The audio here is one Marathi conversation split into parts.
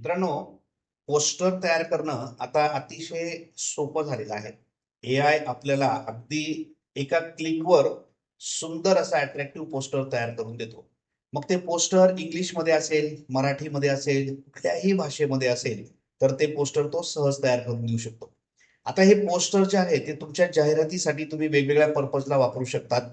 मित्रांनो, पोस्टर तयार करणं आता अतिशय सोपं झालेलं आहे. एआय आपल्याला अगदी एका क्लिकवर सुंदर असा अट्रॅक्टिव्ह पोस्टर तयार करून देतो. मग ते पोस्टर इंग्लिशमध्ये असेल, मराठीमध्ये असेल, कुठल्याही भाषेमध्ये असेल, तर ते पोस्टर तो सहज तयार करून देऊ शकतो. आता हे पोस्टर जे आहे ते तुमच्या जाहिरातीसाठी तुम्ही वेगवेगळ्या पर्पजला वापरू शकतात.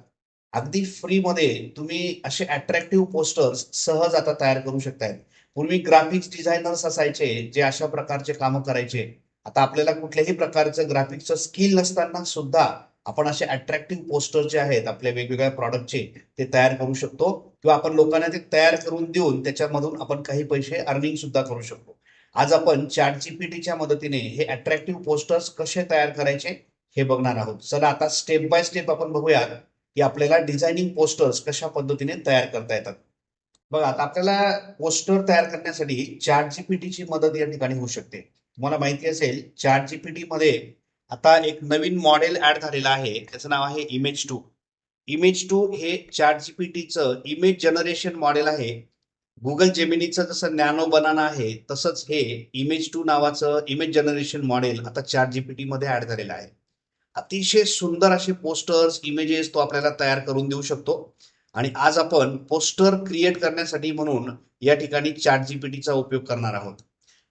अगदी फ्रीमध्ये तुम्ही असे अट्रॅक्टिव्ह पोस्टर्स सहज आता तयार करू शकताय. पूर्वी ग्राफिक्स डिझायनर्स असायचे जे अशा प्रकारचे कामं करायचे. आता आपल्याला कुठल्याही प्रकारचं ग्राफिक्सचं स्किल नसताना सुद्धा आपण असे अट्रॅक्टिव्ह पोस्टर जे आहेत आपल्या वेगवेगळ्या प्रॉडक्टचे ते तयार करू शकतो किंवा आपण लोकांना ते तयार करून देऊन त्याच्यामधून आपण काही पैसे अर्निंग सुद्धा करू शकतो. आज आपण चॅट जीपीटीच्या मदतीने हे अट्रॅक्टिव्ह पोस्टर्स कसे तयार करायचे हे बघणार आहोत. चला आता स्टेप बाय स्टेप आपण बघूयात की आपल्याला डिझायनिंग पोस्टर्स कशा पद्धतीने तयार करता येतात. बघा आता आपल्याला पोस्टर तयार करण्यासाठी चॅट जीपीटीची मदत या ठिकाणी होऊ शकते. तुम्हाला माहिती असेल चॅट जीपीटी मध्ये आता एक नवीन मॉडेल ऍड झालेलं आहे, त्याचं नाव आहे इमेज 2. इमेज 2 हे चॅट जीपीटीचं इमेज जनरेशन मॉडेल आहे. गुगल जेमिनीचं जसं नॅनो बनाना आहे तसंच हे इमेज 2 नावाचं इमेज जनरेशन मॉडेल आता चॅट जीपीटी मध्ये ऍड झालेलं आहे. अतिशय सुंदर असे पोस्टर्स इमेजेस तो आपल्याला तयार करून देऊ शकतो. आणि आज आपण पोस्टर क्रिएट करण्यासाठी म्हणून या ठिकाणी चॅट जीपीटीचा उपयोग करणार आहोत.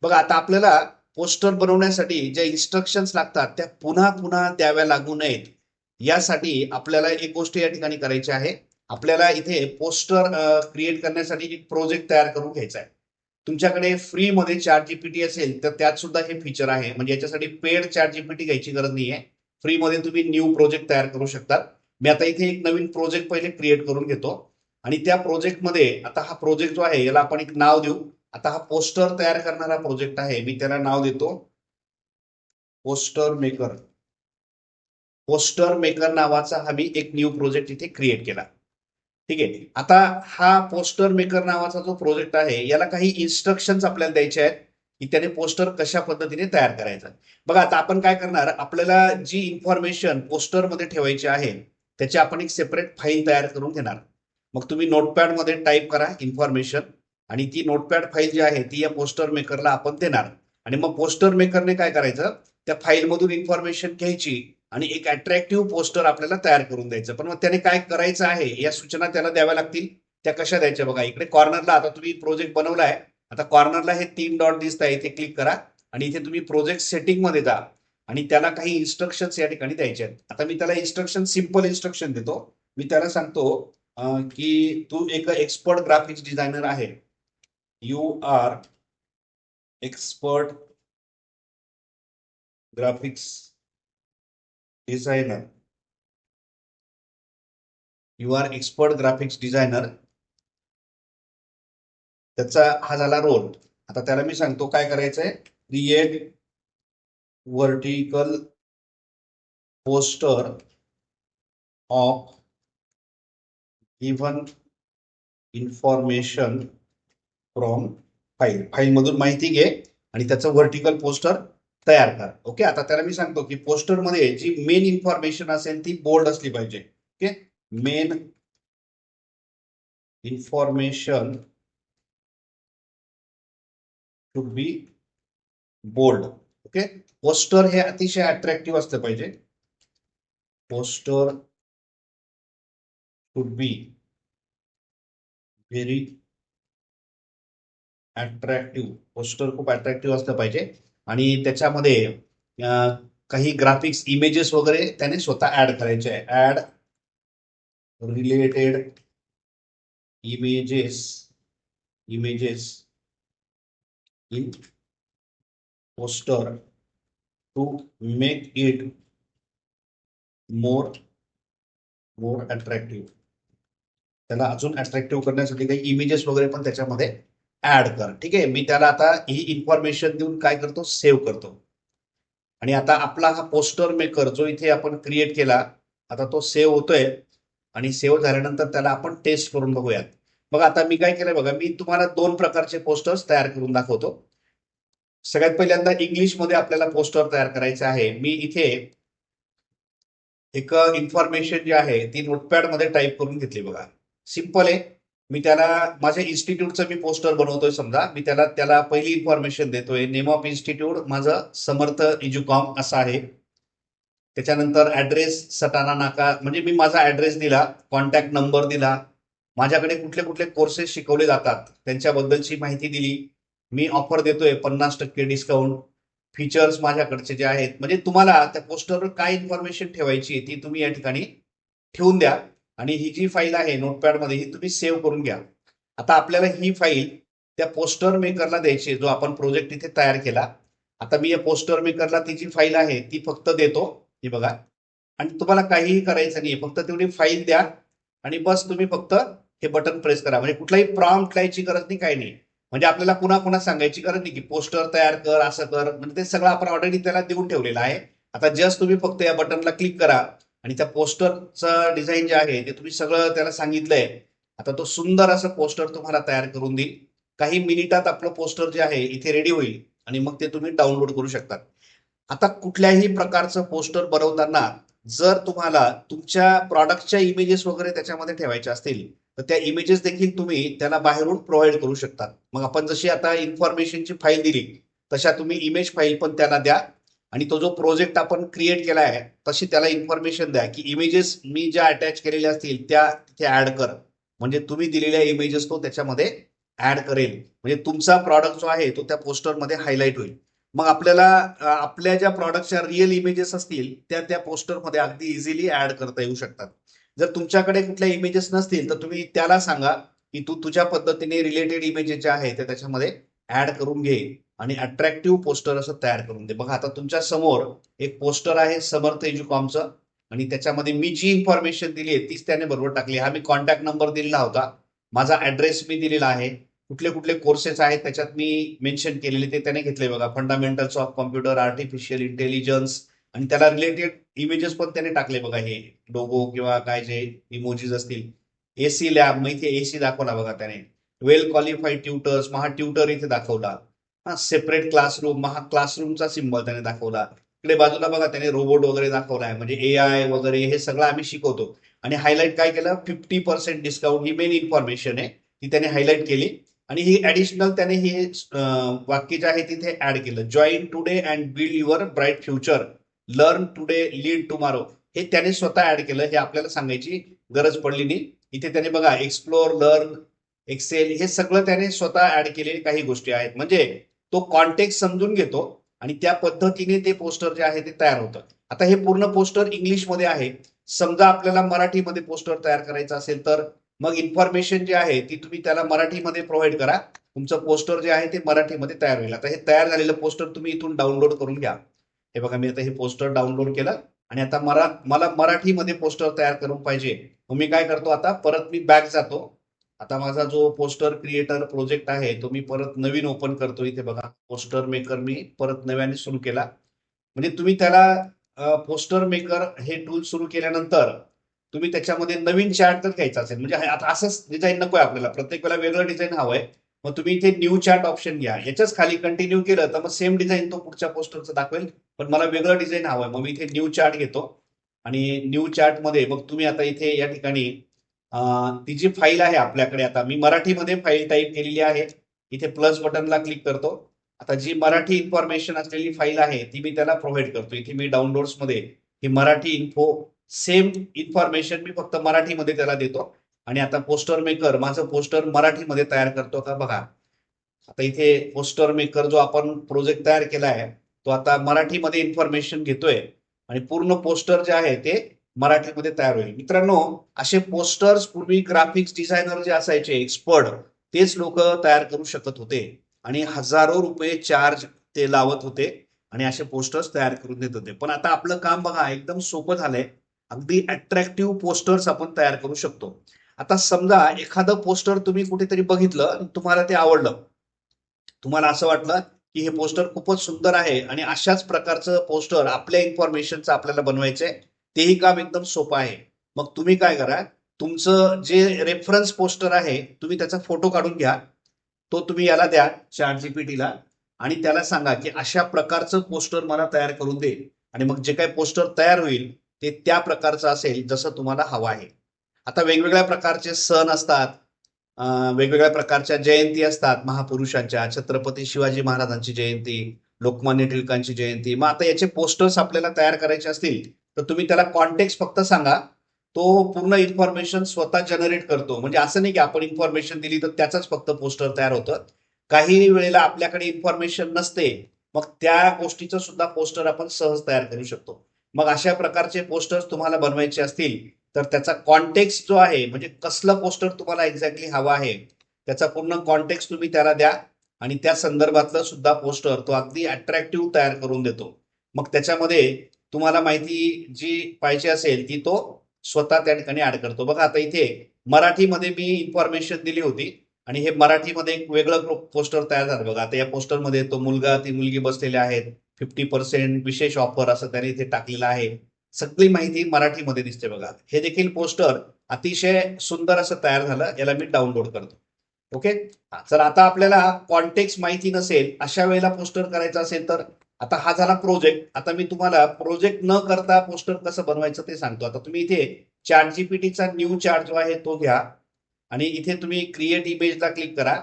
बघा आता आपल्याला पोस्टर बनवण्यासाठी ज्या इन्स्ट्रक्शन्स लागतात त्या पुन्हा पुन्हा द्याव्या लागू नयेत यासाठी आपल्याला एक गोष्ट या ठिकाणी करायची आहे. आपल्याला इथे पोस्टर क्रिएट करण्यासाठी एक प्रोजेक्ट तयार करून घ्यायचा आहे. तुमच्याकडे फ्री मध्ये चॅट जीपीटी असेल तर त्यात सुद्धा हे फीचर आहे, म्हणजे याच्यासाठी पेड चॅट जीपीटी घ्यायची गरज नाहीये. फ्री मध्ये तुम्ही न्यू प्रोजेक्ट तयार करू शकता. मी आता इथे एक नवीन प्रोजेक्ट पहिले क्रिएट करून घेतो आणि त्या प्रोजेक्टमध्ये आता हा प्रोजेक्ट जो आहे याला आपण एक नाव देऊ. आता हा पोस्टर तयार करणारा प्रोजेक्ट आहे, मी त्याला नाव देतो पोस्टर मेकर. पोस्टर मेकर नावाचा हा मी एक न्यू प्रोजेक्ट इथे क्रिएट केला. ठीक आहे. आता हा पोस्टर मेकर नावाचा जो प्रोजेक्ट आहे याला काही इन्स्ट्रक्शन्स आपल्याला द्यायचे आहेत की त्याने पोस्टर कशा पद्धतीने तयार करायचा. बघा आता आपण काय करणार, आपल्याला जी इन्फॉर्मेशन पोस्टरमध्ये ठेवायची आहे त्याची आपण एक सेपरेट फाईल तयार करून घेणार. मग तुम्ही नोटपॅड मध्ये टाईप करा इन्फॉर्मेशन आणि ती नोटपॅड फाईल जी आहे ती या पोस्टर मेकरला आपण देणार. आणि मग पोस्टर मेकरने काय करायचं, त्या फाईलमधून इन्फॉर्मेशन घ्यायची आणि एक अट्रॅक्टिव्ह पोस्टर आपल्याला तयार करून द्यायचं. पण मग त्याने काय करायचं आहे या सूचना त्याला द्याव्या लागतील. त्या कशा द्यायच्या बघा, इकडे कॉर्नरला आता तुम्ही प्रोजेक्ट बनवलाय, आता कॉर्नरला हे 3 डॉट दिसत आहे, इथे क्लिक करा आणि इथे तुम्ही प्रोजेक्ट सेटिंग मध्ये जा आणि त्याला काही इन्स्ट्रक्शन्स या ठिकाणी द्यायचे आहेत. आता मी त्याला इन्स्ट्रक्शन सिंपल इन्स्ट्रक्शन देतो. मी त्याला सांगतो की तू एक एक्सपर्ट ग्राफिक्स डिझायनर आहे. You are expert graphics designer. You are expert graphics designer. त्याचा हा झाला रोल. आता त्याला मी सांगतो काय करायचंय, create vertical poster of given information from file. File मधून माहिती घे आणि त्याचं व्हर्टिकल पोस्टर तयार कर. ओके. आता त्याला मी सांगतो की पोस्टर मध्ये जी मेन इन्फॉर्मेशन असेल ती बोल्ड असली पाहिजे. Okay. Main information should be bold. Okay. Poster हे अतिशय अट्रॅक्टिव्ह असलं पाहिजे. Poster should be very attractive. Poster खूप अट्रॅक्टिव्ह असलं पाहिजे आणि त्याच्यामध्ये काही ग्राफिक्स इमेजेस वगैरे त्याने स्वतः ऍड करायचे आहे. Add related images in poster to make it more attractive. त्याला अजून अट्रॅक्टिव्ह करण्यासाठी काही इमेजेस वगैरे पण त्याच्यामध्ये ऍड कर. ठीक आहे. मी त्याला आता ही इन्फॉर्मेशन देऊन काय करतो, सेव्ह करतो. आणि आता आपला हा पोस्टर मेकर जो इथे आपण क्रिएट केला आता तो सेव्ह होतोय आणि सेव्ह झाल्यानंतर त्याला आपण टेस्ट करून बघूयात. बघा आता मी काय केलंय बघा, मी तुम्हाला 2 प्रकारचे पोस्टर्स तयार करून दाखवतो. सगळ्यात पहिल्यांदा इंग्लिशमध्ये आपल्याला पोस्टर तयार करायचे आहे. मी इथे एक इन्फॉर्मेशन जी आहे ती नोटपॅड मध्ये टाईप करून घेतली. बघा सिंपल आहे. मी त्याला माझ्या इन्स्टिट्यूटचं मी पोस्टर बनवतोय. समजा मी त्याला त्याला पहिली इन्फॉर्मेशन देतोय. नेम ऑफ इन्स्टिट्यूट माझं समर्थ एज्युकॉम असं आहे. त्याच्यानंतर ऍड्रेस सटाणा नाका, म्हणजे मी माझा ऍड्रेस दिला, कॉन्टॅक्ट नंबर दिला, माझ्याकडे कुठले कुठले कोर्सेस शिकवले जातात त्यांच्याबद्दलची माहिती दिली. मी ऑफर देतोय 50% डिस्काउंट, फीचर्स माझ्याकडचे जे आहेत. म्हणजे तुम्हाला त्या पोस्टरवर काय इन्फॉर्मेशन ठेवायची ती तुम्ही या ठिकाणी ठेवून द्या. आणि ही जी फाईल आहे नोटपॅडमध्ये ही तुम्ही सेव्ह करून घ्या. आता आपल्याला ही फाईल त्या पोस्टर मेकरला द्यायची जो आपण प्रोजेक्ट इथे तयार केला. आता मी या पोस्टर मेकरला ती जी फाईल आहे ती फक्त देतो. ही बघा. आणि तुम्हाला काहीही करायचं नाही, फक्त तेवढी फाईल द्या आणि बस तुम्ही फक्त हे बटन प्रेस करा. म्हणजे कुठलाही प्रॉम्प्ट लिहायची गरज नाही, काही नाही. म्हणजे आपल्याला पुन्हा पुन्हा सांगायची गरज नाही की पोस्टर तयार कर, असं कर. म्हणजे ते सगळं आपण ऑलरेडी त्याला देऊन ठेवलेलं आहे. आता जस्ट तुम्ही फक्त या बटनला क्लिक करा आणि त्या पोस्टरचं डिझाईन जे आहे ते तुम्ही सगळं त्याला सांगितलंय. आता तो सुंदर असं पोस्टर तुम्हाला तयार करून देईल. काही मिनिटात आपलं पोस्टर जे आहे इथे रेडी होईल आणि मग ते तुम्ही डाउनलोड करू शकता. आता कुठल्याही प्रकारचं पोस्टर बनवताना जर तुम्हाला तुमच्या प्रॉडक्टच्या इमेजेस वगैरे त्याच्यामध्ये ठेवायच्या असतील तर त्या इमेजेस देखील तुम्ही त्याला बाहेरून प्रोव्हाइड करू शकता. मग आपण जशी आता इन्फॉर्मेशनची फाईल दिली तशा तुम्ही इमेज फाईल पण त्याला द्या. आणि तो जो प्रोजेक्ट आपण क्रिएट केला आहे तशी त्याला इन्फॉर्मेशन द्या की इमेजेस मी ज्या अटॅच केलेल्या असतील त्या तिथे ऍड कर. म्हणजे तुम्ही दिलेल्या इमेजेस तो त्याच्यामध्ये ऍड करेल. म्हणजे तुमचा प्रॉडक्ट जो आहे तो त्या पोस्टरमध्ये हायलाईट होईल. मग आपल्याला आपल्या ज्या प्रॉडक्टच्या रिअल इमेजेस असतील त्या त्या पोस्टरमध्ये अगदी इझिली ऍड करता येऊ शकतात. जर तुमच्याकडे कुठल्या इमेजेस नसतील तर तुम्ही त्याला सांगा की तू तुझ्या पद्धतीने रिलेटेड इमेजेस जे आहे ते त्याच्यामध्ये ऍड करून घे आणि अट्रॅक्टिव्ह पोस्टर असं तयार करून दे. बघा आता तुमच्या समोर एक पोस्टर आहे समर्थ एज्युकॉमचं आणि त्याच्यामध्ये मी जी इन्फॉर्मेशन दिली आहे तीच त्याने बरोबर टाकली. हा मी कॉन्टॅक्ट नंबर दिलेला होता, माझा ऍड्रेस मी दिलेला आहे, कुठले कुठले कोर्सेस आहेत त्याच्यात मी मेन्शन केलेले ते त्याने घेतले. बघा, fundamentals of computer, artificial intelligence, आणि त्याला रिलेटेड इमेजेस पण त्याने टाकले. बघा, हे लोगो किंवा काय जे इमोजीज असतील. एसी लॅब, मग इथे एसी दाखवला बघा त्याने. वेल क्वालिफाईड ट्युटर्स, महा ट्युटर इथे दाखवला. हा, सेपरेट क्लासरूम, महा क्लासरूमचा सिम्बॉल त्याने दाखवला. इकडे बाजूला बघा त्याने रोबोट वगैरे दाखवलाय. म्हणजे AI वगैरे हे सगळं आम्ही शिकवतो. आणि हायलाइट काय केलं, 50% डिस्काउंट, ही मेन इन्फॉर्मेशन आहे ती त्याने हायलाइट केली. आणि ही ऍडिशनल त्याने हे वाक्य जे आहे तिथे ऍड केलं, join today and build your bright future, learn today lead tomorrow. हे त्याने स्वतः ऍड केलं, हे आपल्याला सांगायची गरज पडली नाही. इथे त्याने बघा एक्सप्लोर, लर्न, एक्सेल, हे सगळं त्याने स्वतः ऍड केलेली काही गोष्टी आहेत. म्हणजे तो कॉन्टेक्स्ट समजून घेतो आणि त्या पद्धतीने ते पोस्टर जे आहे ते तयार होतं. आता हे पूर्ण पोस्टर इंग्लिशमध्ये आहे. समजा आपल्याला मराठीमध्ये पोस्टर तयार करायचं असेल तर मग इन्फॉर्मेशन जी आहे ती तुम्ही त्याला मराठीमध्ये प्रोव्हाइड करा. तुमचं पोस्टर जे आहे ते मराठीमध्ये तयार होईल. आता हे तयार झालेलं पोस्टर तुम्ही इथून डाउनलोड करून घ्या. हे बघा, मी आता हे पोस्टर डाउनलोड केलं आणि आता मला मराठीमध्ये पोस्टर तयार करून पाहिजे. मग मी काय करतो, आता परत मी बॅक जातो. आता माझा जो पोस्टर क्रिएटर प्रोजेक्ट आहे तो मी परत नवीन ओपन करतो. इथे बघा, पोस्टर मेकर मी परत नव्याने सुरू केला. म्हणजे तुम्ही त्याला पोस्टर मेकर हे टूल सुरू केल्यानंतर तुम्ही त्याच्यामध्ये नवीन चार्ट जर घ्यायचा असेल, म्हणजे आता असंच डिझाईन नकोय आपल्याला, प्रत्येक वेळेला वेगळं डिझाईन हवंय. मग तुम्ही इथे न्यू चार्ट ऑप्शन घ्या. याच्याच खाली कंटिन्यू केलं तर मग सेम डिझाईन तो पुढच्या पोस्टरचं दाखवेल, पण मला वेगळं डिझाईन हवंय. मग मी इथे न्यू चार्ट घेतो आणि न्यू चार्ट मध्ये मग तुम्ही आता इथे या ठिकाणी ती जी फाईल आहे आपल्याकडे, आता मी मराठीमध्ये फाईल टाईप केलेली आहे. इथे प्लस बटनला क्लिक करतो. आता जी मराठी इन्फॉर्मेशन असलेली फाईल आहे ती मी त्याला प्रोव्हाइड करतो. इथे मी डाउनलोड्स मध्ये ही मराठी इन्फो, सेम इन्फॉर्मेशन मी फक्त मराठीमध्ये त्याला देतो. आणि आता पोस्टर मेकर माझं पोस्टर मराठीमध्ये तयार करतो का बघा. आता इथे पोस्टर मेकर जो आपण प्रोजेक्ट तयार केला आहे तो आता मराठीमध्ये इन्फॉर्मेशन घेतोय आणि पूर्ण पोस्टर जे आहे ते मराठीमध्ये तयार होईल. मित्रांनो, असे पोस्टर्स पूर्वी ग्राफिक्स डिझायनर जे असायचे एक्सपर्ट, तेच लोक तयार करू शकत होते आणि हजारो रुपये चार्ज ते लावत होते आणि असे पोस्टर्स तयार करून देत होते. पण आता आपलं काम बघा एकदम सोपं झालंय. अगदी अट्रॅक्टिव्ह पोस्टर्स आपण तयार करू शकतो. आता समजा एखादं पोस्टर तुम्ही कुठेतरी बघितलं आणि तुम्हाला ते आवडलं, तुम्हाला असं वाटलं की हे पोस्टर खूपच सुंदर आहे आणि अशाच प्रकारचं पोस्टर आपल्या इन्फॉर्मेशनचं आपल्याला बनवायचंय, तेही काम एकदम सोपं आहे. मग तुम्ही काय करा, तुमचं जे रेफरन्स पोस्टर आहे तुम्ही त्याचा फोटो काढून घ्या. तो तुम्ही याला द्या, चॅट जीपीटीला, आणि त्याला सांगा की अशा प्रकारचं पोस्टर मला तयार करून दे. आणि मग जे काही पोस्टर तयार होईल ते त्या प्रकारचं असेल जसं तुम्हाला हवं आहे. आता वेगवेगळ्या प्रकारचे सण असतात, वेगवेगळ्या प्रकारच्या जयंती असतात महापुरुषांच्या, छत्रपती शिवाजी महाराजांची जयंती, लोकमान्य टिळकांची जयंती. मग आता याचे पोस्टर्स आपल्याला तयार करायचे असतील तर तुम्ही त्याला कॉन्टेक्स्ट फक्त सांगा, तो पूर्ण इन्फॉर्मेशन स्वतः जनरेट करतो. म्हणजे असं नाही की आपण इन्फॉर्मेशन दिली तर त्याचाच फक्त पोस्टर तयार होतं. काही वेळेला आपल्याकडे इन्फॉर्मेशन नसते, मग त्या गोष्टीचं सुद्धा पोस्टर आपण सहज तयार करू शकतो. मग अशा प्रकारचे पोस्टर्स तुम्हाला बनवायचे असतील तर त्याचा कॉन्टेक्स्ट जो आहे, म्हणजे कसलं पोस्टर तुम्हाला एक्झॅक्टली हवा आहे त्याचा पूर्ण कॉन्टेक्स्ट तुम्ही त्याला द्या आणि त्या संदर्भातलं सुद्धा पोस्टर तो अगदी अट्रॅक्टिव्ह तयार करून देतो. मग त्याच्यामध्ये तुम्हाला माहिती जी पाहिजे असेल ती तो स्वतः त्या ठिकाणी ऍड करतो. बघा आता इथे मराठीमध्ये मी इन्फॉर्मेशन दिली होती आणि हे मराठीमध्ये एक वेगळं पोस्टर तयार झालं. बघा आता या पोस्टरमध्ये तो मुलगा ती मुलगी बसलेले आहेत, 50% विशेष ऑफर असं त्याने इथे टाकलेलं आहे. सगळी माहिती मराठीमध्ये दिसते. बघा हे देखील पोस्टर अतिशय सुंदर असं तयार झालं. याला मी डाउनलोड करतो. ओके. जर आता आपल्याला कॉन्टेक्स्ट माहिती नसेल, अशा वेळेला पोस्टर करायचं असेल तर आता हा झाला प्रोजेक्ट. आता मी तुम्हाला प्रोजेक्ट न करता पोस्टर कसं बनवायचं ते सांगतो. आता तुम्ही इथे चॅट जीपीटीचा न्यू चार्ट जो आहे तो घ्या आणि इथे तुम्ही क्रिएट इमेजला क्लिक करा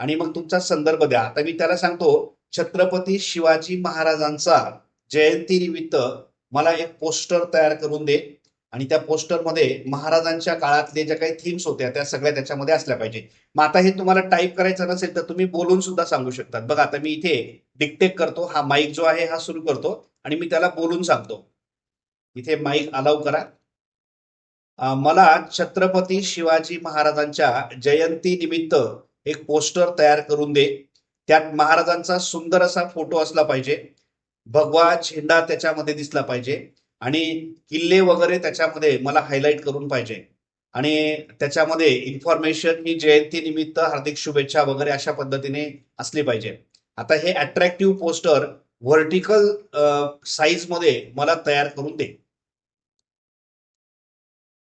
आणि मग तुमचा संदर्भ द्या. आता मी त्याला सांगतो छत्रपती शिवाजी महाराजांचा जयंती निमित्त मला एक पोस्टर तयार करून दे आणि त्या पोस्टरमध्ये महाराजांच्या काळातले ज्या काही थीम्स होत्या त्या सगळ्या त्याच्यामध्ये असल्या पाहिजे. मग आता हे तुम्हाला टाईप करायचं नसेल तर तुम्ही बोलून सुद्धा सांगू शकतात. बघा आता मी इथे डिक्टेट करतो, हा माईक जो आहे हा सुरू करतो आणि मी त्याला बोलून सांगतो. इथे माईक अलाउ करा. मला छत्रपती शिवाजी महाराजांच्या जयंती निमित्त एक पोस्टर तयार करून दे. त्यात महाराजांचा सुंदर असा फोटो असला पाहिजे, भगवा झेंडा त्याच्यामध्ये दिसला पाहिजे आणि किल्ले वगैरे त्याच्यामध्ये मला हायलाईट करून पाहिजे आणि त्याच्यामध्ये इन्फॉर्मेशन ही जयंती निमित्त हार्दिक शुभेच्छा वगैरे अशा पद्धतीने असली पाहिजे. आता हे अट्रॅक्टिव्ह पोस्टर व्हर्टिकल साईज मध्ये मला तयार करून दे.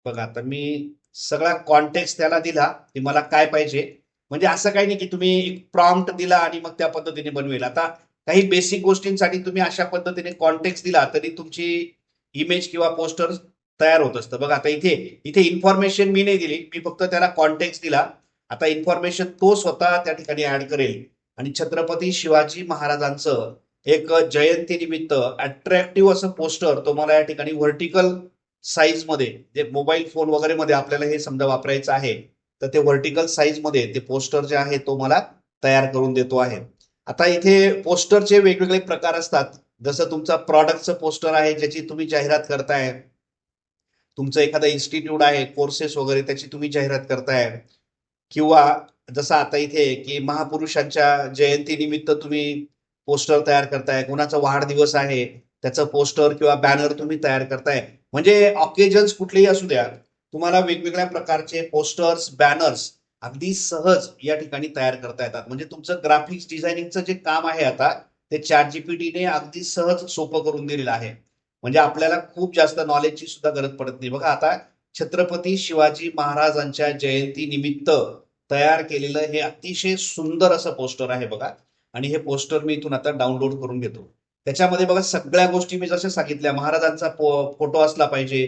बघा आता मी सगळा कॉन्टेक्स्ट त्याला दिला की मला काय पाहिजे. म्हणजे असं काही नाही की तुम्ही एक प्रॉम्प्ट दिला आणि मग त्या पद्धतीने बनवेल. आता काही बेसिक गोष्टींसाठी तुम्ही अशा पद्धतीने कॉन्टेक्स्ट दिला तरी तुमची इमेज किंवा पोस्टर तयार होत असतं. बघा आता इथे इथे इन्फॉर्मेशन मी नाही दिली, मी फक्त त्याला कॉन्टेक्स्ट दिला. आता इन्फॉर्मेशन तो स्वतः त्या ठिकाणी ऍड करेल आणि छत्रपती शिवाजी महाराजांचं एक जयंती निमित्त अट्रॅक्टिव्ह असं पोस्टर तो मला या ठिकाणी व्हर्टिकल साईज मध्ये, जे मोबाईल फोन वगैरे मध्ये आपल्याला हे समजा वापरायचं आहे तर ते व्हर्टिकल साईज मध्ये ते पोस्टर जे आहे तो मला तयार करून देतो आहे. आता इथे पोस्टरचे वेगवेगळे प्रकार असतात. जसं तुमचा प्रॉडक्टचं पोस्टर आहे ज्याची तुम्ही जाहिरात करताय, तुमचं एखादं इन्स्टिट्यूट आहे कोर्सेस वगैरे त्याची तुम्ही जाहिरात करताय, किंवा जसं आता इथे की महापुरुषांच्या जयंती निमित्त तुम्ही पोस्टर तयार करताय, कोणाचा वाढदिवस आहे त्याचं पोस्टर किंवा बॅनर तुम्ही तयार करताय. म्हणजे ऑकेजन्स कुठलेही असू द्या, तुम्हाला वेगवेगळ्या प्रकारचे पोस्टर्स बॅनर्स अगदी सहज या ठिकाणी तयार करता येतात. म्हणजे तुमचं ग्राफिक्स डिझायनिंगचं जे काम आहे आता ते चॅट जीपीटीने अगदी सहज सोपं करून दिलेलं आहे. म्हणजे आपल्याला खूप जास्त नॉलेजची सुद्धा गरज पडत नाही. बघा आता छत्रपती शिवाजी महाराजांच्या जयंती निमित्त तयार केलेलं हे अतिशय सुंदर असं पोस्टर आहे बघा. आणि हे पोस्टर मी इथून आता डाउनलोड करून घेतो. त्याच्यामध्ये बघा सगळ्या गोष्टी मी जशा सांगितल्या, महाराजांचा फोटो असला पाहिजे,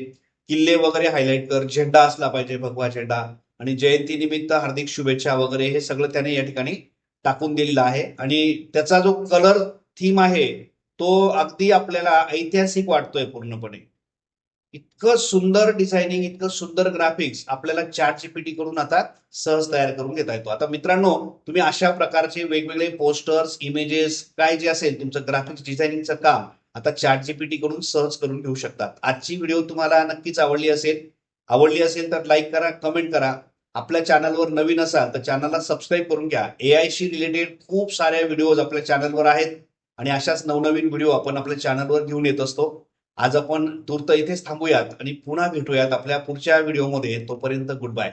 किल्ले वगैरे हायलाइट कर, झेंडा असला पाहिजे भगवा झेंडा आणि जयंती निमित्त हार्दिक शुभेच्छा वगैरे हे सगळं त्याने या ठिकाणी टाकून दिलेलं आहे. आणि त्याचा जो कलर थीम आहे तो अगदी आपल्याला ऐतिहासिक वाटतोय पूर्णपणे. इतकं सुंदर डिझायनिंग, इतकं सुंदर ग्राफिक्स आपल्याला चॅट जीपीटी कडून आता सहज तयार करून घेता येतो. आता मित्रांनो, तुम्ही अशा प्रकारचे वेगवेगळे पोस्टर्स, इमेजेस काय जे असेल तुमचं ग्राफिक्स डिझायनिंगचं काम आता चॅट जीपीटी कडून सहज करून घेऊ शकतात. आजची व्हिडिओ तुम्हाला नक्कीच आवडली असेल तर लाईक करा, कमेंट करा. आपल्या चॅनलवर नवीन असाल तर चॅनलला सबस्क्राईब करून घ्या. एआय शी रिलेटेड खूप साऱ्या व्हिडिओज आपल्या चॅनलवर आहेत आणि अशाच नवनवीन व्हिडिओ आपण आपल्या चॅनलवर घेऊन येत असतो. आज आपण तूर्त इथेच थांबूयात आणि पुन्हा भेटूयात आपल्या पुढच्या व्हिडिओमध्ये. तोपर्यंत गुड बाय.